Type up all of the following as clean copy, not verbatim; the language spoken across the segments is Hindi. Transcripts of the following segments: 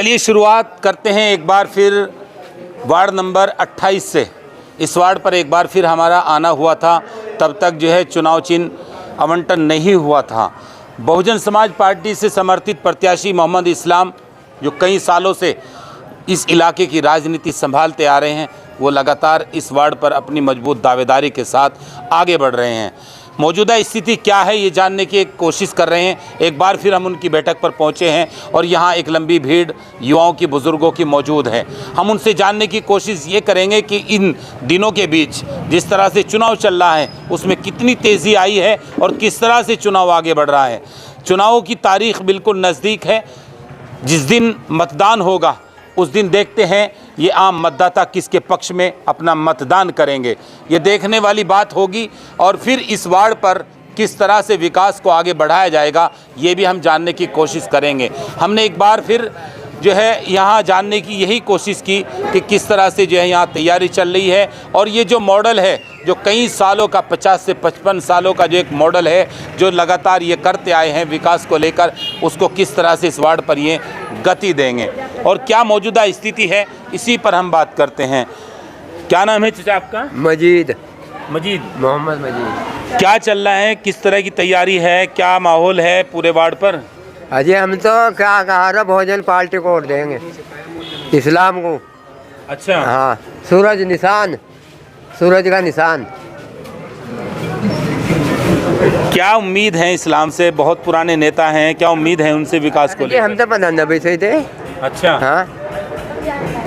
चलिए शुरुआत करते हैं एक बार फिर वार्ड नंबर 28 से। इस वार्ड पर एक बार फिर हमारा आना हुआ था, तब तक जो है चुनाव चिन्ह आवंटन नहीं हुआ था। बहुजन समाज पार्टी से समर्थित प्रत्याशी मोहम्मद इस्लाम, जो कई सालों से इस इलाके की राजनीति संभालते आ रहे हैं, वो लगातार इस वार्ड पर अपनी मजबूत दावेदारी के साथ आगे बढ़ रहे हैं। मौजूदा स्थिति क्या है ये जानने की कोशिश कर रहे हैं। एक बार फिर हम उनकी बैठक पर पहुंचे हैं और यहाँ एक लंबी भीड़ युवाओं की, बुजुर्गों की मौजूद है। हम उनसे जानने की कोशिश ये करेंगे कि इन दिनों के बीच जिस तरह से चुनाव चल रहा है उसमें कितनी तेज़ी आई है और किस तरह से चुनाव आगे बढ़ रहा है। चुनावों की तारीख बिल्कुल नज़दीक है। जिस दिन मतदान होगा उस दिन देखते हैं ये आम मतदाता किसके पक्ष में अपना मतदान करेंगे। ये देखने वाली बात होगी और फिर इस वार्ड पर किस तरह से विकास को आगे बढ़ाया जाएगा ये भी हम जानने की कोशिश करेंगे। हमने एक बार फिर जो है यहाँ जानने की यही कोशिश की कि किस तरह से जो है यहाँ तैयारी चल रही है और ये जो मॉडल है जो कई सालों का 50 से 55 सालों का जो एक मॉडल है जो लगातार ये करते आए हैं विकास को लेकर, उसको किस तरह से इस वार्ड पर ये गति देंगे और क्या मौजूदा स्थिति है, इसी पर हम बात करते हैं। क्या नाम है चाचा आपका? मजीद मोहम्मद मजीद। क्या चल रहा है, किस तरह की तैयारी है, क्या माहौल है पूरे वार्ड पर? अजय हम तो क्या कहा रहा, बहुजन पार्टी को वोट देंगे, इस्लाम को। अच्छा हाँ, सूरज का निशान। क्या उम्मीद है इस्लाम से? बहुत पुराने नेता हैं, क्या उम्मीद है उनसे विकास को लेकर? हम तो 95 से थे। अच्छा हाँ,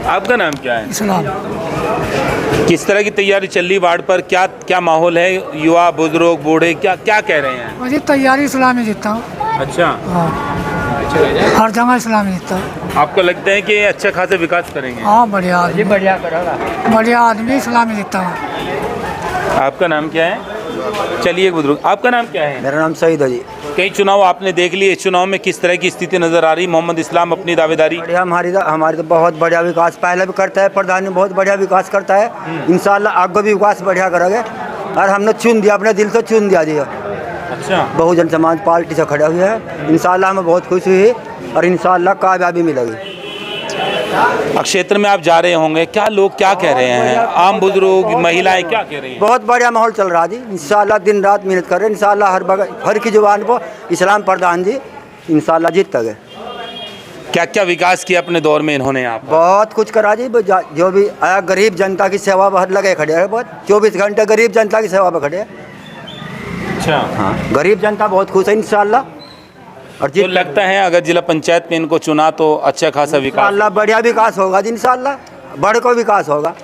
आपका नाम क्या है? इस्लाम। किस तरह की तैयारी चल रही वार्ड पर? क्या माहौल है? युवा, बुजुर्ग, बूढ़े क्या क्या कह रहे हैं? मुझे तैयारी इस्लाम में जीतता हूँ। अच्छा, हर जगह इस्लाम में जीतता हूँ। आपको लगता है कि अच्छा खासा विकास करेंगे? हाँ, बढ़िया आदमी, बढ़िया करेगा, बढ़िया आदमी इस्लाम में जीतता हूँ। आपका नाम क्या है? चलिए बुजुर्ग, आपका नाम क्या है? मेरा नाम सईद है जी। कई चुनाव आपने देख लिए, इस चुनाव में किस तरह की स्थिति नजर आ रही? मोहम्मद इस्लाम अपनी दावेदारी? बढ़िया, हमारी तो बहुत बढ़िया विकास पहले भी करता है, प्रधान बहुत बढ़िया विकास करता है। इंशाल्लाह आगे भी विकास बढ़िया करेंगे और हमने चुन दिया, अपने दिल से चुन दिया। अच्छा, बहुजन समाज पार्टी से खड़े हुए हैं। इंशाल्लाह हमें बहुत खुशी हुई और इंशाल्लाह कामयाबी मिलेगी। क्षेत्र में आप जा रहे होंगे, क्या लोग क्या कह रहे हैं? आम बुजुर्ग, महिलाएं क्या कह रही हैं? बहुत बढ़िया माहौल चल रहा जी। इंशाल्लाह दिन रात मेहनत कर रहे हैं। इंशाल्लाह हर की जुबान को इस्लाम प्रधान जी इंशाल्लाह जीत गए। क्या क्या विकास किया अपने दौर में इन्होंने? आप बहुत कुछ करा जी, जो भी आया गरीब जनता की सेवा बहुत लगे खड़े हैं। बहुत 24 घंटे गरीब जनता की सेवा पर खड़े हैं। अच्छा, हाँ, गरीब जनता बहुत खुश है इंशाल्लाह। और तो लगता है अगर जिला पंचायत में इनको चुना तो अच्छा खासा विकास, इंशाल्लाह बढ़िया विकास होगा जी। इंशाल्लाह बड़ को विकास होगा।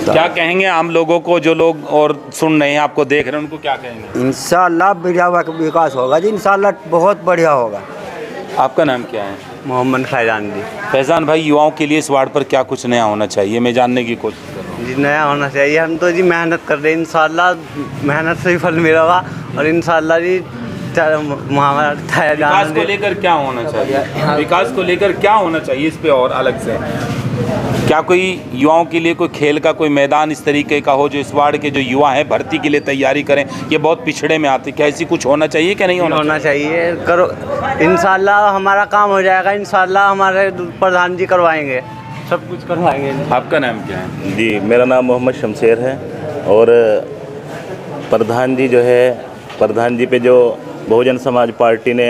क्या कहेंगे आम लोगों को, जो लोग और सुन रहे हैं, आपको देख रहे हैं, उनको क्या कहेंगे? इंशाल्लाह बढ़िया विकास होगा जी। इंशाल्लाह बहुत बढ़िया होगा। आपका नाम क्या है? मोहम्मद फैजान जी। फैजान भाई, युवाओं के लिए इस वार्ड पर क्या कुछ नया होना चाहिए, मैं जानने की कोशिश कर रहा हूँ। जी, नया होना चाहिए। हम तो जी मेहनत कर रहे हैं, इंशाल्लाह मेहनत से ही फल मिलेगा और इंशाल्लाह जी विकास को लेकर क्या होना चाहिए? विकास को लेकर क्या होना चाहिए इस पे और अलग से? क्या कोई युवाओं के लिए कोई खेल का कोई मैदान इस तरीके का हो जो इस वार्ड के जो युवा हैं भर्ती के लिए तैयारी करें? ये बहुत पिछड़े में आते, क्या ऐसी कुछ होना चाहिए क्या नहीं होना चाहिए? करो, इंशाल्लाह हमारा काम हो जाएगा। इंशाल्लाह हमारे प्रधान जी करवाएंगे, सब कुछ करवाएंगे। आपका नाम क्या है? जी, मेरा नाम मोहम्मद शमशेर है और प्रधान जी जो है, प्रधान जी पे जो बहुजन समाज पार्टी ने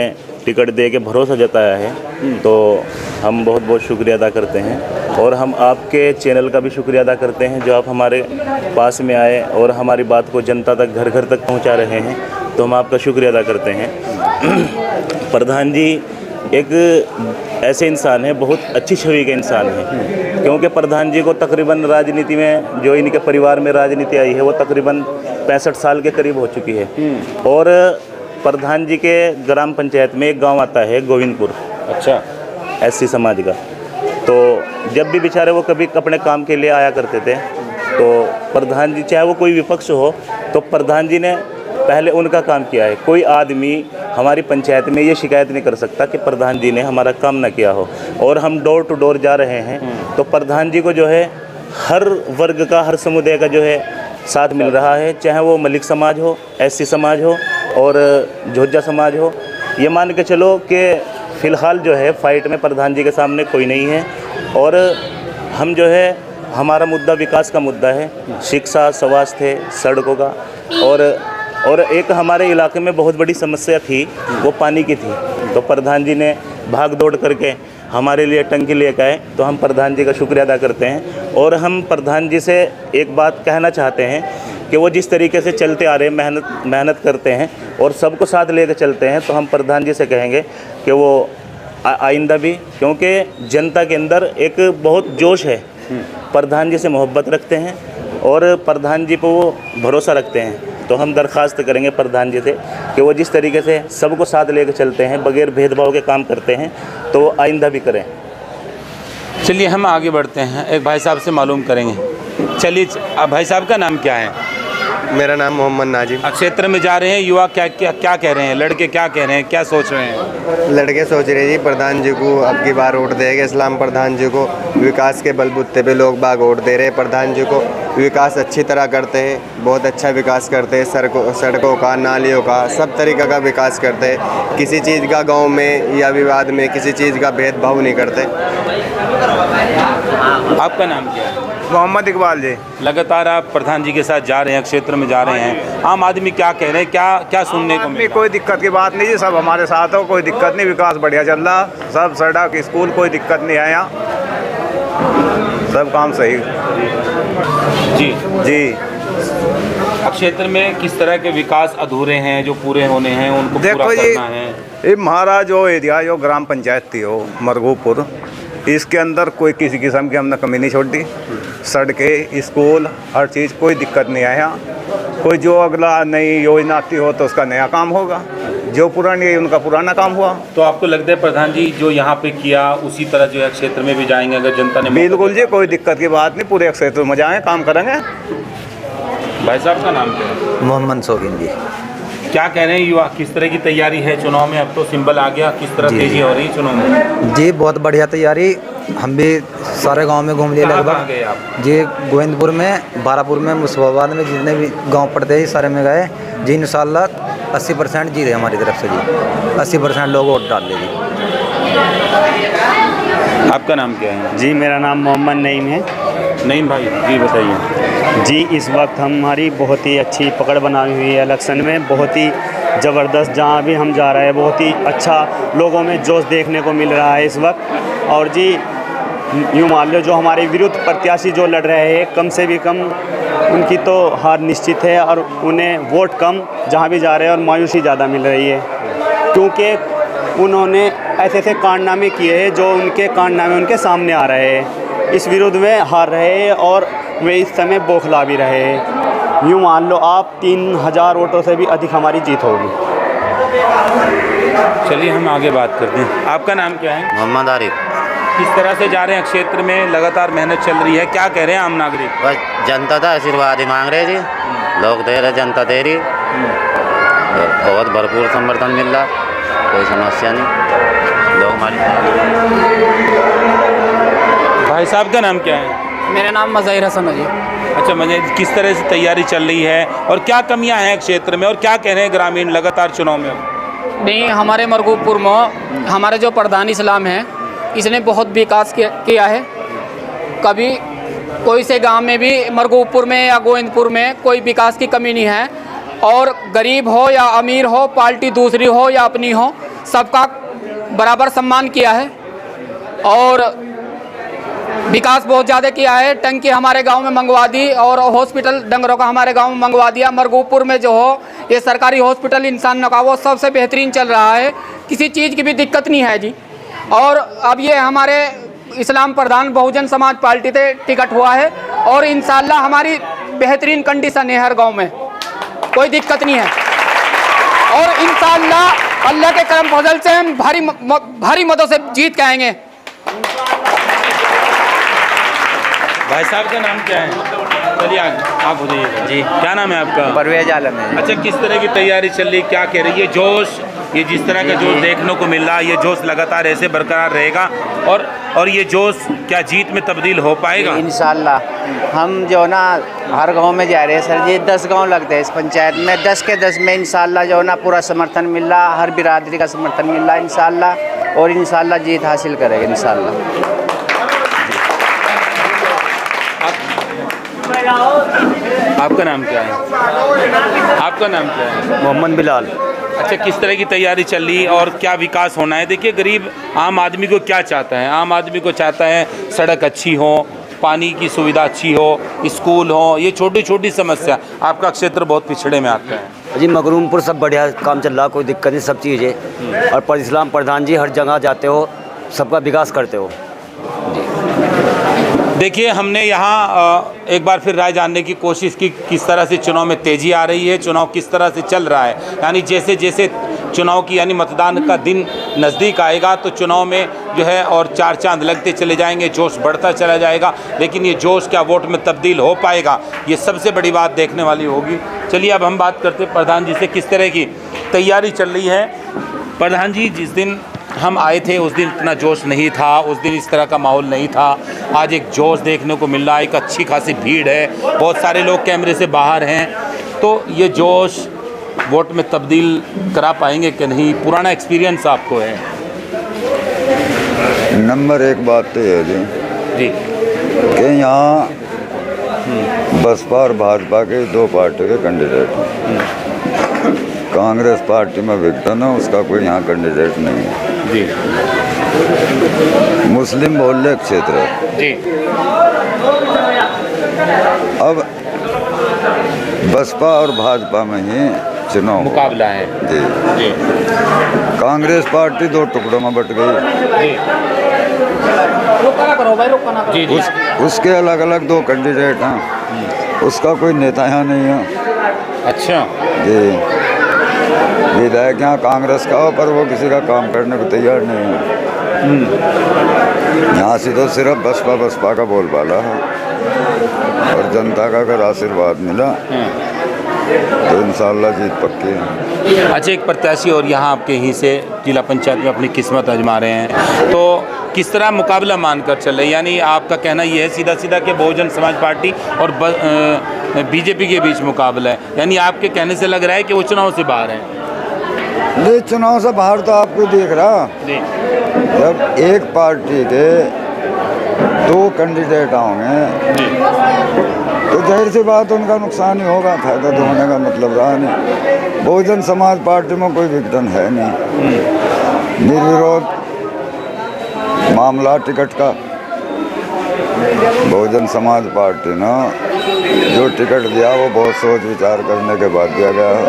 टिकट दे के भरोसा जताया है, तो हम बहुत बहुत शुक्रिया अदा करते हैं और हम आपके चैनल का भी शुक्रिया अदा करते हैं जो आप हमारे पास में आए और हमारी बात को जनता तक, घर घर तक पहुंचा रहे हैं, तो हम आपका शुक्रिया अदा करते हैं। प्रधान जी एक ऐसे इंसान है, बहुत अच्छी छवि के इंसान हैं, क्योंकि प्रधान जी को तकरीबन राजनीति में, जो इनके परिवार में राजनीति आई है, वो तकरीबन 65 साल के करीब हो चुकी है। और प्रधान जी के ग्राम पंचायत में एक गांव आता है गोविंदपुर, अच्छा, एससी समाज का। तो जब भी बेचारे वो कभी अपने काम के लिए आया करते थे, तो प्रधान जी, चाहे वो कोई विपक्ष हो, तो प्रधान जी ने पहले उनका काम किया है। कोई आदमी हमारी पंचायत में ये शिकायत नहीं कर सकता कि प्रधान जी ने हमारा काम ना किया हो। और हम डोर टू डोर जा रहे हैं, तो प्रधान जी को जो है हर वर्ग का, हर समुदाय का जो है साथ मिल रहा है, चाहे वो मलिक समाज हो, एससी समाज हो और झोजा समाज हो। ये मान के चलो कि फ़िलहाल जो है फ़ाइट में प्रधान जी के सामने कोई नहीं है। और हम जो है हमारा मुद्दा विकास का मुद्दा है, शिक्षा, स्वास्थ्य, सड़कों का। और एक हमारे इलाके में बहुत बड़ी समस्या थी, वो पानी की थी। तो प्रधान जी ने भाग दौड़ करके हमारे लिए टंकी लेकर आए, तो हम प्रधान जी का शुक्रिया अदा करते हैं। और हम प्रधान जी से एक बात कहना चाहते हैं कि वो जिस तरीके से चलते आ रहे हैं, मेहनत करते हैं और सबको साथ लेकर चलते हैं, तो हम प्रधान जी से कहेंगे कि वो आइंदा भी, क्योंकि जनता के अंदर एक बहुत जोश है, प्रधान जी से मोहब्बत रखते हैं और प्रधान जी पर वो भरोसा रखते हैं। तो हम दरख्वास्त करेंगे प्रधान जी से कि वो जिस तरीके से सबको साथ लेकर चलते हैं, बगैर भेदभाव के काम करते हैं, तो वो आइंदा भी करें। चलिए हम आगे बढ़ते हैं, एक भाई साहब से मालूम करेंगे। चलिए भाई साहब का नाम क्या है? मेरा नाम मोहम्मद नाजिम। क्षेत्र में जा रहे हैं, युवा क्या कह रहे हैं, लड़के क्या कह रहे हैं, क्या सोच रहे हैं? लड़के सोच रहे जी प्रधान जी को अब की बार वोट देंगे, इस्लाम प्रधान जी को। विकास के बलबूते पे लोग बाग वोट दे रहे हैं प्रधान जी को। विकास अच्छी तरह करते हैं, बहुत अच्छा विकास करते हैं, सड़कों का, नालियों का, सब तरीक़े का विकास करते हैं। किसी चीज़ का गांव में या विवाद में किसी चीज़ का भेदभाव नहीं करते। आपका नाम क्या है? मोहम्मद इकबाल जी। लगातार आप प्रधान जी के साथ जा रहे हैं, क्षेत्र में जा रहे हैं, आम आदमी क्या कह रहे हैं, क्या सुनने को मिला? कोई दिक्कत की बात नहीं जी, सब हमारे साथ हो, कोई दिक्कत नहीं, विकास बढ़िया चल रहा, सब सड़क, स्कूल, कोई दिक्कत नहीं है यहाँ, सब काम सही। जी जी अब क्षेत्र में किस तरह के विकास अधूरे हैं जो पूरे होने हैं, उनको पूरा देखो जी, करना है? ये हमारा जो एरिया जो ग्राम पंचायत थी हो मरगूपुर, इसके अंदर कोई किसी किस्म की हमने कमी नहीं छोड़ दी। सड़कें, स्कूल, हर चीज़, कोई दिक्कत नहीं है यहाँ। कोई जो अगला नई योजना आती हो तो उसका नया काम होगा, जो पुरानी है उनका पुराना काम हुआ। तो आपको लगता है प्रधान जी जो यहाँ पे किया उसी तरह जो है क्षेत्र में भी जाएंगे अगर जनता ने? बिल्कुल जी, कोई दिक्कत की बात नहीं, पूरे क्षेत्र में जाएँ, काम करेंगे। भाई साहब का नाम क्या है? मोहम्मद शौकीन जी। क्या कह रहे हैं युवा, किस तरह की तैयारी है चुनाव में? अब तो सिंबल आ गया, किस तरह तेजी हो रही है चुनाव में? जी बहुत बढ़िया तैयारी, हम भी सारे गांव में घूम लिए कहाँ लगभग गए आप? जी गोविंदपुर में, बारापुर में, मुसफाबाद में, जितने भी गांव पड़ते हैं सारे में गए जी। इंशाल्लाह 80% जीत है हमारी तरफ से जी, 80% लोग वोट डाल दे जी। आपका नाम क्या है? जी मेरा नाम मोहम्मद नईम है। नईम भाई जी बताइए। जी इस वक्त हमारी बहुत ही अच्छी पकड़ बनाई हुई है इलेक्शन में, बहुत ही ज़बरदस्त, जहाँ भी हम जा रहे हैं बहुत ही अच्छा लोगों में जोश देखने को मिल रहा है इस वक्त। और जी यूँ मान लो जो हमारे विरुद्ध प्रत्याशी जो लड़ रहे हैं, कम से भी कम उनकी तो हार निश्चित है और उन्हें वोट कम जहाँ भी जा रहे हैं और मायूसी ज़्यादा मिल रही है, क्योंकि उन्होंने ऐसे ऐसे कारनामे किए हैं जो उनके कारनामे उनके सामने आ रहे हैं, इस विरुद्ध में हार रहे हैं और वे इस समय बौखला भी रहे हैं। यूँ मान लो आप 3000 वोटों से भी अधिक हमारी जीत होगी। चलिए हम आगे बात करते हैं। आपका नाम क्या है? मोहम्मद आरिफ। किस तरह से जा रहे हैं क्षेत्र में, लगातार मेहनत चल रही है, क्या कह रहे हैं आम नागरिक? बस जनता का आशीर्वाद ही मांग रहे जी, लोग दे रहे, जनता दे रही, बहुत भरपूर समर्थन मिल रहा, कोई समस्या नहीं, लोग हमारी। भाई साहब का नाम क्या है? मेरा नाम मज़ाहिर हसन है जी। अच्छा मुझे किस तरह से तैयारी चल रही है और क्या कमियां हैं क्षेत्र में और क्या कह रहे हैं ग्रामीण लगातार चुनाव में? नहीं, हमारे मरगूपुर में हमारे जो प्रधान इस्लाम है, इसने बहुत विकास किया है। कभी कोई से गांव में भी मरगूपुर में या गोविंदपुर में कोई विकास की कमी नहीं है, और गरीब हो या अमीर हो, पार्टी दूसरी हो या अपनी हो, सबका बराबर सम्मान किया है और विकास बहुत ज़्यादा किया है। टंकी हमारे गांव में मंगवा दी और हॉस्पिटल डंगरों का हमारे गांव में मंगवा दिया। मरगूपुर में जो हो ये सरकारी हॉस्पिटल इंसानों का वो सबसे बेहतरीन चल रहा है, किसी चीज़ की भी दिक्कत नहीं है जी। और अब ये हमारे इस्लाम प्रधान बहुजन समाज पार्टी से टिकट हुआ है और इंशाल्लाह हमारी बेहतरीन कंडीशन है, हर गांव में कोई दिक्कत नहीं है और इंशाल्लाह अल्लाह के करम फजल से हम भारी मतों से जीत के आएंगे। भाई साहब का नाम क्या है? चलिए आप हो जाइए जी। क्या नाम है आपका? परवेज आलम है। अच्छा किस तरह की तैयारी चल रही, क्या कह रही है? जोश, ये जिस तरह का जोश देखने को मिल रहा है, ये जोश लगातार ऐसे बरकरार रहेगा और ये जोश क्या जीत में तब्दील हो पाएगा? इंशाल्लाह हम जो ना हर गांव में जा रहे हैं सर जी, 10 गांव लगते हैं इस पंचायत में, 10 के 10 में इंशाल्लाह जो ना पूरा समर्थन मिल रहा, हर बिरादरी का समर्थन मिल रहा इंशाल्लाह। और इंशाल्लाह जीत हासिल करेंगे इंशाल्लाह। आपका नाम क्या है? आपका नाम क्या है? मोहम्मद बिलाल। अच्छा, किस तरह की तैयारी चल रही है और क्या विकास होना है? देखिए, गरीब आम आदमी को क्या चाहता है? आम आदमी को चाहता है सड़क अच्छी हो, पानी की सुविधा अच्छी हो, स्कूल हो, ये छोटी छोटी समस्या। आपका क्षेत्र बहुत पिछड़े में आता है जी। मगरूमपुर सब बढ़िया काम चल रहा, कोई दिक्कत नहीं, सब चीज़ें। और पर इस्लाम प्रधान जी हर जगह जाते हो, सबका विकास करते हो। देखिए, हमने यहाँ एक बार फिर राय जानने की कोशिश की किस तरह से चुनाव में तेज़ी आ रही है, चुनाव किस तरह से चल रहा है। यानी जैसे जैसे चुनाव की यानी मतदान का दिन नज़दीक आएगा तो चुनाव में जो है और चार चांद लगते चले जाएंगे, जोश बढ़ता चला जाएगा। लेकिन ये जोश क्या वोट में तब्दील हो पाएगा, ये सबसे बड़ी बात देखने वाली होगी। चलिए अब हम बात करते हैं प्रधान जी से, किस तरह की तैयारी चल रही है। प्रधान जी, जिस दिन हम आए थे उस दिन इतना जोश नहीं था, उस दिन इस तरह का माहौल नहीं था। आज एक जोश देखने को मिल रहा है, एक अच्छी खासी भीड़ है, बहुत सारे लोग कैमरे से बाहर हैं। तो ये जोश वोट में तब्दील करा पाएंगे कि नहीं? पुराना एक्सपीरियंस आपको है। नंबर एक बात तो ये जी कि यहाँ बसपा और भाजपा के दो पार्टी के कैंडिडेट हैं। कांग्रेस पार्टी में विघटन है, उसका कोई यहाँ कैंडिडेट नहीं है जी। मुस्लिम बहुल्य क्षेत्र है जी। अब बसपा और भाजपा में ही चुनाव मुकाबला है जी। जी। कांग्रेस पार्टी दो टुकड़ों में बट गई जी। जी। उसके अलग अलग दो कैंडिडेट हैं, उसका कोई नेता यहाँ नहीं है। अच्छा जी। विधायक यहाँ कांग्रेस का हो पर वो किसी का काम करने को तैयार नहीं है। यहाँ से तो सिर्फ बसपा का बोलबाला है और जनता का अगर आशीर्वाद मिला तो इंशाल्लाह जीत पक्की है। अच्छा, एक प्रत्याशी और यहाँ आपके ही से जिला पंचायत में अपनी किस्मत आजमा रहे हैं, तो किस तरह मुकाबला मानकर चल रहे हैं? यानी आपका कहना ये है सीधा सीधा कि बहुजन समाज पार्टी और बीजेपी के बीच मुकाबला है, यानी आपके कहने से लग रहा है कि वो चुनाव से बाहर हैं। नहीं, चुनाव से बाहर तो आपको देख रहा जी। जब एक पार्टी के दो कैंडिडेट होंगे तो जाहिर सी बात उनका नुकसान ही होगा, फायदा तो होने का मतलब रहा नहीं। बहुजन समाज पार्टी में कोई विघटन है नहीं, निर्विरोध मामला टिकट का। बहुजन समाज पार्टी ने जो टिकट दिया वो बहुत सोच विचार करने के बाद दिया गया है।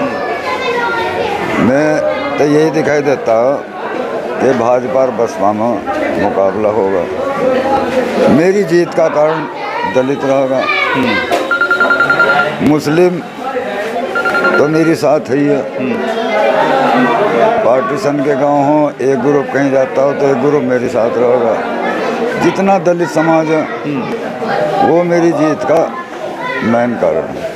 मैं तो यही दिखाई देता कि भाजपा और बसपा में मुकाबला होगा। मेरी जीत का कारण दलित रहेगा, मुस्लिम तो मेरी साथ ही है। पार्टीशन के गांव हो, एक ग्रुप कहीं जाता हो तो एक ग्रुप मेरे साथ रहेगा। जितना दलित समाज है वो मेरी जीत का मेन कारण है।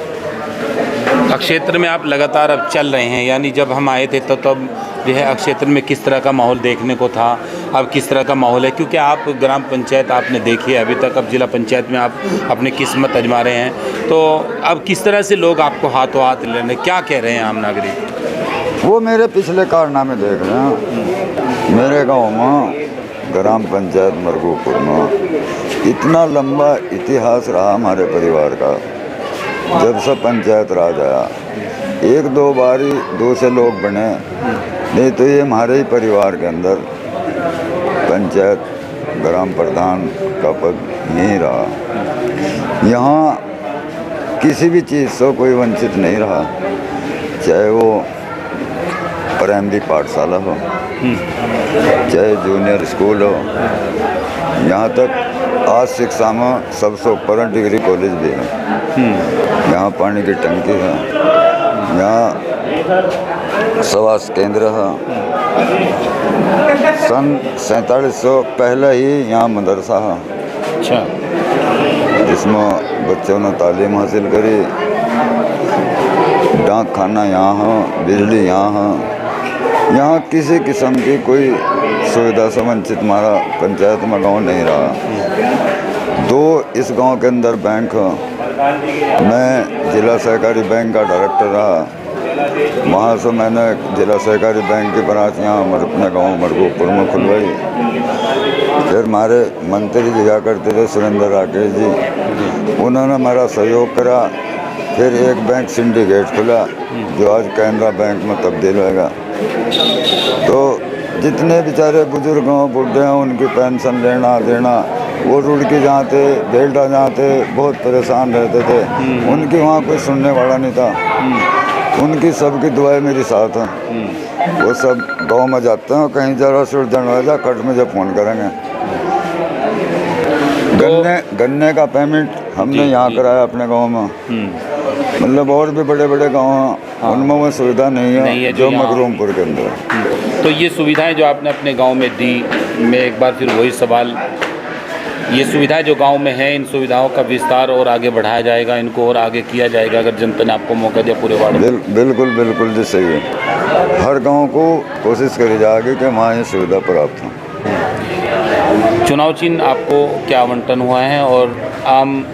क्षेत्र में आप लगातार अब चल रहे हैं, यानी जब हम आए थे तो तब जो है क्षेत्र में किस तरह का माहौल देखने को था, अब किस तरह का माहौल है? क्योंकि आप ग्राम पंचायत आपने देखी है अभी तक, अब जिला पंचायत में आप अपनी किस्मत आजमा रहे हैं, तो अब किस तरह से लोग आपको हाथों हाथ लेने क्या कह रहे हैं आम नागरिक? वो मेरे पिछले कारनामे देख रहे हैं। मेरे गांव में ग्राम पंचायत मरगूपुर में इतना लंबा इतिहास रहा हमारे परिवार का। जब से पंचायत राज आया, एक दो बारी दो से लोग बने, नहीं तो ये हमारे ही परिवार के अंदर पंचायत ग्राम प्रधान का पद नहीं रहा। यहाँ किसी भी चीज़ से कोई वंचित नहीं रहा, चाहे वो प्राइमरी पाठशाला हो, चाहे जूनियर स्कूल हो, यहाँ तक आज शिक्षा में सबसे ऊपर डिग्री कॉलेज भी है। यहाँ पानी की टंकी है, यहाँ स्वास्थ्य केंद्र है। सन 4700 पहले ही यहाँ मदरसा है। अच्छा। जिसमें बच्चों ने तालीम हासिल करी। डाक खाना यहाँ है, बिजली यहाँ है। यहाँ किसी किस्म की कोई सुविधा से वंचित हमारा पंचायत में गाँव नहीं रहा। दो इस गांव के अंदर बैंक है। मैं जिला सहकारी बैंक का डायरेक्टर रहा। वहाँ से मैंने जिला सहकारी बैंक की ब्रांच यहाँ अपने गांव मरगूपुर में खुलवाई। फिर हमारे मंत्री जी क्या करते थे सुरेंद्र राकेश जी, उन्होंने हमारा सहयोग करा। फिर एक बैंक सिंडिकेट खुला जो आज कैनरा बैंक में तब्दील होगा। तो जितने बेचारे बुजुर्ग हों बुढ़े हैं उनकी पेंशन लेना देना, वो रुड़की जाते बेल्टा जाते बहुत परेशान रहते थे, उनकी वहाँ कोई सुनने वाला नहीं था। उनकी सबकी दुआएं मेरे साथ हैं। वो सब गांव में जाते हैं, कहीं जरा सुरजन हो जाए कट में जब फ़ोन करेंगे। गन्ने का पेमेंट हमने यहाँ कराया अपने गांव में। मतलब और भी बड़े बड़े गांव हैं उनमें वो सुविधा नहीं है जो मखदूमपुर के अंदर। तो ये सुविधाएं जो आपने अपने गांव में दी, मैं एक बार फिर वही सवाल, ये सुविधाएं जो गांव में हैं, इन सुविधाओं का विस्तार और आगे बढ़ाया जाएगा, इनको और आगे किया जाएगा अगर जनता ने आपको मौका दिया पूरे वार्ड में? बिल्कुल बिल्कुल जी सही है। हर गांव को कोशिश करी जाएगी कि वहाँ ये सुविधा प्राप्त हो। चुनाव चिन्ह आपको क्या आवंटन हुआ है और आम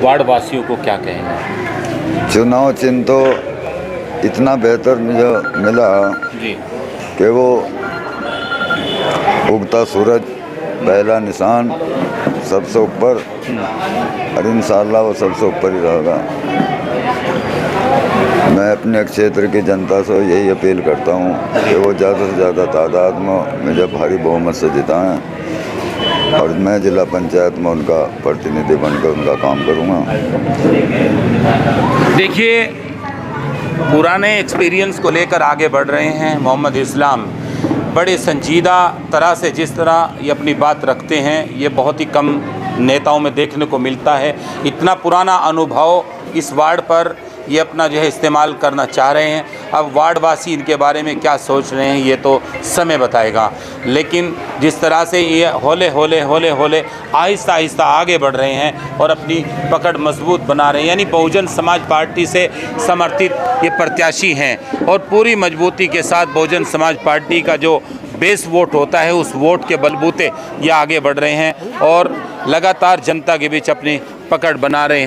वार्ड वासियों को क्या कहेंगे? चुनाव चिन्ह तो इतना बेहतर मुझे मिला जी कि वो उगता सूरज पहला निशान सबसे ऊपर, और इंशाअल्लाह वो सबसे ऊपर ही रहेगा। मैं अपने क्षेत्र की जनता से यही अपील करता हूँ कि वो ज़्यादा से ज़्यादा तादाद में मुझे भारी बहुमत से जिताएँ और मैं जिला पंचायत में उनका प्रतिनिधि बनकर उनका काम करूँगा। देखिए, पुराने एक्सपीरियंस को लेकर आगे बढ़ रहे हैं मोहम्मद इस्लाम। बड़े संजीदा तरह से जिस तरह ये अपनी बात रखते हैं, ये बहुत ही कम नेताओं में देखने को मिलता है। इतना पुराना अनुभव इस वार्ड पर ये अपना जो है इस्तेमाल करना चाह रहे हैं। अब वार्डवासी इनके बारे में क्या सोच रहे हैं ये तो समय बताएगा, लेकिन जिस तरह से ये हौले हौले आहिस्ता आहिस्ता आगे बढ़ रहे हैं और अपनी पकड़ मजबूत बना रहे हैं, यानी बहुजन समाज पार्टी से समर्थित ये प्रत्याशी हैं और पूरी मजबूती के साथ बहुजन समाज पार्टी का जो बेस वोट होता है उस वोट के बलबूते ये आगे बढ़ रहे हैं और लगातार जनता के बीच अपनी पकड़ बना रहे हैं।